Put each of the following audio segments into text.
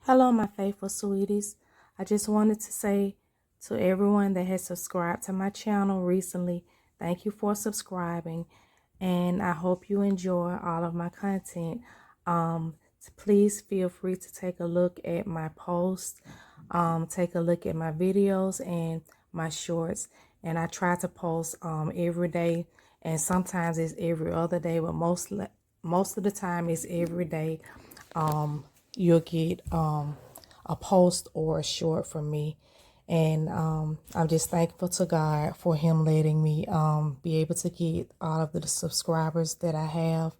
Hello, my faithful sweeties. I just wanted to say to everyone that has subscribed to my channel recently, thank you for subscribing, and I hope you enjoy all of my content. Please feel free to take a look at my posts, take a look at my videos and my shorts. And I try to post every day, and sometimes it's every other day, but most of the time it's every day. You'll get a post or a short from me. And I'm just thankful to God for him letting me be able to get all of the subscribers that I have.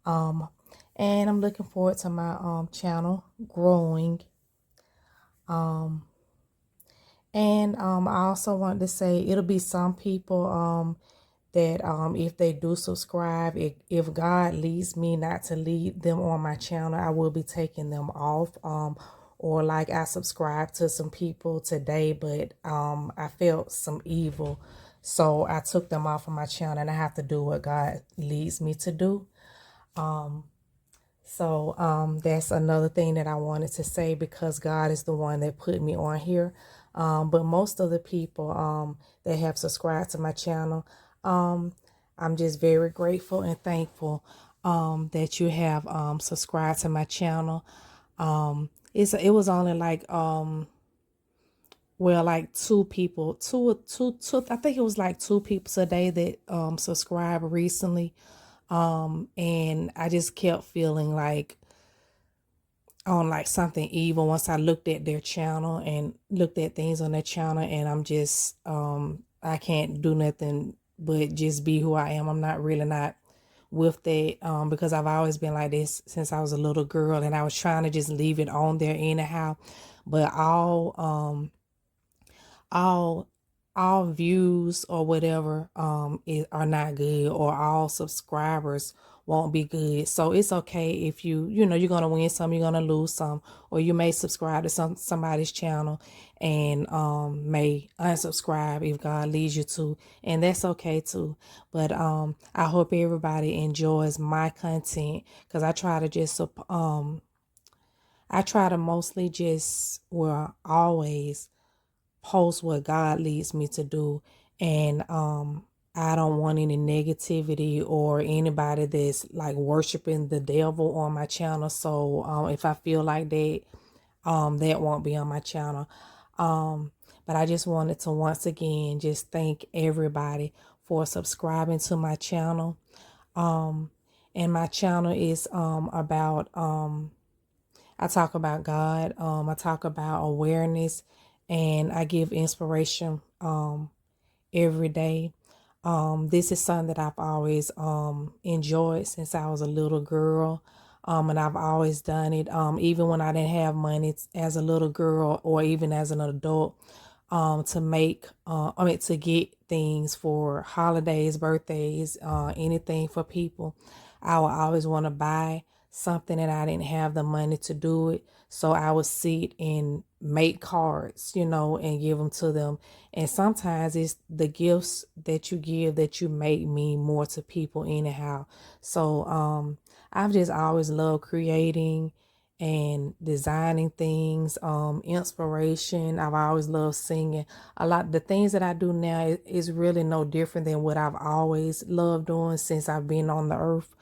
And I'm looking forward to my channel growing. And I also want to say it'll be some people that if they do subscribe, if God leads me not to lead them on my channel, I will be taking them off. Or like I subscribed to some people today, but I felt some evil, so I took them off of my channel, and I have to do what God leads me to do. So that's another thing that I wanted to say, because God is the one that put me on here. But most of the people that have subscribed to my channel, I'm just very grateful and thankful that you have subscribed to my channel. It was only like well, like two, I think it was like two people today that subscribed recently. And I just kept feeling like on like something evil once I looked at their channel and looked at things on their channel, and I'm just I can't do nothing but just be who I am. I'm not really not with that because I've always been like this since I was a little girl, and I was trying to just leave it on there anyhow. But all all views or whatever are not good, or all subscribers won't be good. So it's okay if you're gonna win some, you're gonna lose some, or you may subscribe to somebody's channel and may unsubscribe if God leads you to, and that's okay too. But I hope everybody enjoys my content, because I try to mostly just, well, always post what God leads me to do. And I don't want any negativity or anybody that's like worshiping the devil on my channel. So if I feel like that won't be on my channel. But I just wanted to once again just thank everybody for subscribing to my channel. And my channel is about I talk about God. I talk about awareness, and I give inspiration every day. This is something that I've always enjoyed since I was a little girl. And I've always done it, even when I didn't have money as a little girl or even as an adult, to get things for holidays, birthdays, anything for people. I would always want to buy something, and I didn't have the money to do it. So I would sit and make cards, and give them to them. And sometimes it's the gifts that you give that you make mean more to people anyhow. So I've just always loved creating and designing things, inspiration. I've always loved singing. A lot the things that I do now is really no different than what I've always loved doing since I've been on the earth.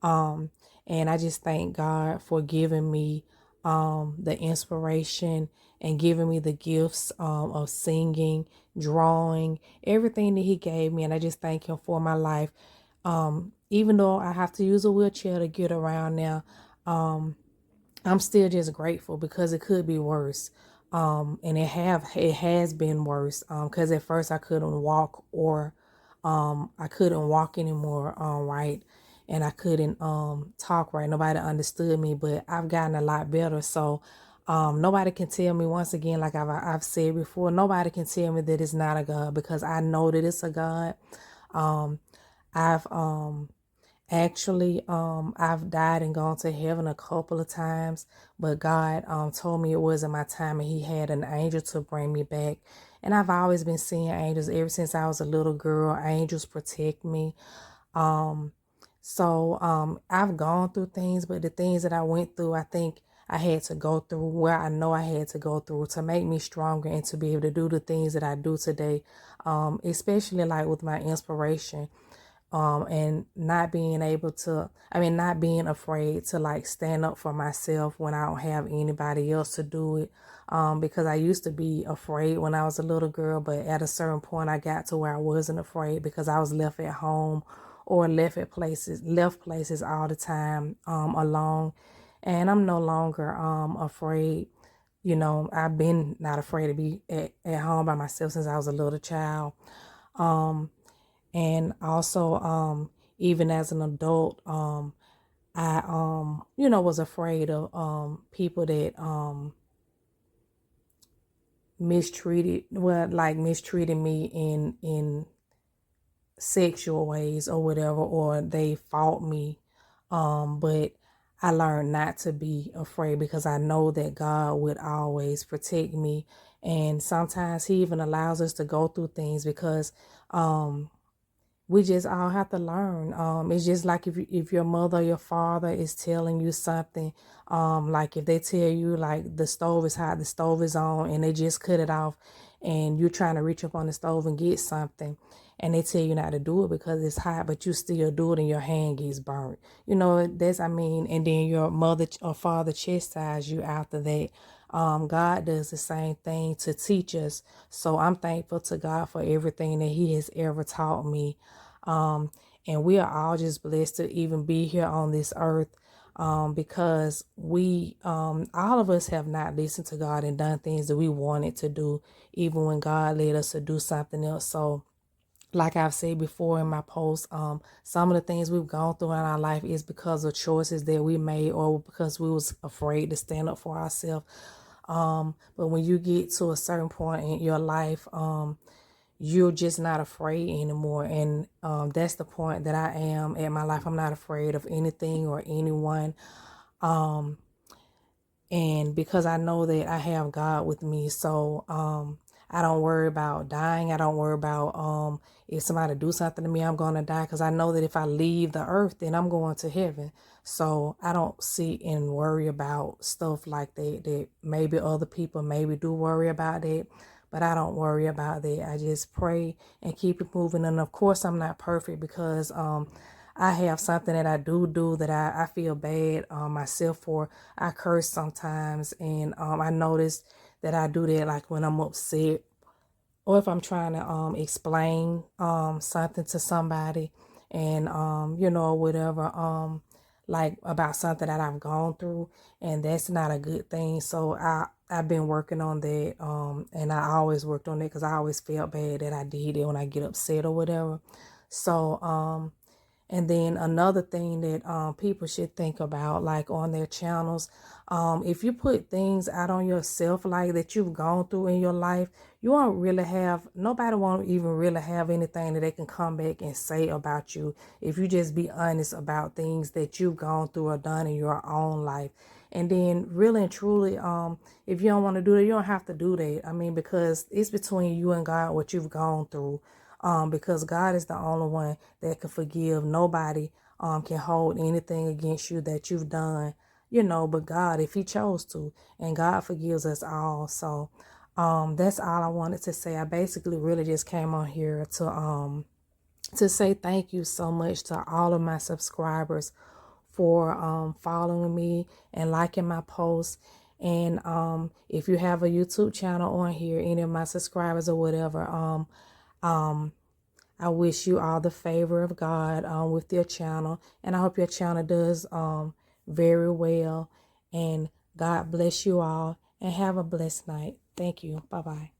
And I just thank God for giving me the inspiration and giving me the gifts of singing, drawing, everything that he gave me. And I just thank him for my life. Even though I have to use a wheelchair to get around now, I'm still just grateful, because it could be worse. And it has been worse. Because at first I couldn't walk, or I couldn't walk anymore, right, and I couldn't talk right. Nobody understood me, but I've gotten a lot better. So nobody can tell me, once again, like I've said before, nobody can tell me that it's not a God, because I know that it's a God. I've Actually, I've died and gone to heaven a couple of times, but God told me it wasn't my time, and he had an angel to bring me back. And I've always been seeing angels ever since I was a little girl. Angels protect me. So I've gone through things, but the things that I went through, I think I had to go through, where I know I had to go through to make me stronger and to be able to do the things that I do today, especially like with my inspiration. And not being able to, not being afraid to like stand up for myself when I don't have anybody else to do it. Because I used to be afraid when I was a little girl, but at a certain point I got to where I wasn't afraid because I was left at home or left places all the time, alone. And I'm no longer, afraid. I've been not afraid to be at home by myself since I was a little child. And also, even as an adult, I, was afraid of, people that, mistreated me in sexual ways or whatever, or they fought me. But I learned not to be afraid because I know that God would always protect me. And sometimes he even allows us to go through things because, we just all have to learn. It's just like if your mother or your father is telling you something, like if they tell you like the stove is hot, the stove is on, and they just cut it off, and you're trying to reach up on the stove and get something, and they tell you not to do it because it's hot, but you still do it and your hand gets burnt. And then your mother or father chastise you after that. God does the same thing to teach us. So I'm thankful to God for everything that he has ever taught me. Um, and we are all just blessed to even be here on this earth, because all of us have not listened to God and done things that we wanted to do, even when God led us to do something else. So like I've said before in my post, some of the things we've gone through in our life is because of choices that we made or because we was afraid to stand up for ourselves. But when you get to a certain point in your life, you're just not afraid anymore. And that's the point that I am at my life. I'm not afraid of anything or anyone. And because I know that I have God with me, so I don't worry about dying. I don't worry about if somebody do something to me, I'm going to die, because I know that if I leave the earth, then I'm going to heaven. So I don't sit and worry about stuff like that maybe other people maybe do worry about that. But I don't worry about that. I just pray and keep it moving. And of course, I'm not perfect because I have something that I do that I feel bad myself for. I curse sometimes, and I notice that I do that like when I'm upset or if I'm trying to explain something to somebody, and whatever, like about something that I've gone through, and that's not a good thing. So I've been working on that, and I always worked on it because I always felt bad that I did it when I get upset or whatever. So and then another thing that people should think about, like on their channels, if you put things out on yourself like that you've gone through in your life, you won't really have, nobody won't even really have anything that they can come back and say about you if you just be honest about things that you've gone through or done in your own life. And then really and truly, if you don't want to do that, you don't have to do that. Because it's between you and God what you've gone through. Because God is the only one that can forgive. Nobody can hold anything against you that you've done, but God, if he chose to, and God forgives us all. So that's all I wanted to say. I basically really just came on here to say thank you so much to all of my subscribers for following me and liking my posts. And if you have a YouTube channel on here, any of my subscribers or whatever, I wish you all the favor of God with your channel. And I hope your channel does very well. And God bless you all and have a blessed night. Thank you. Bye-bye.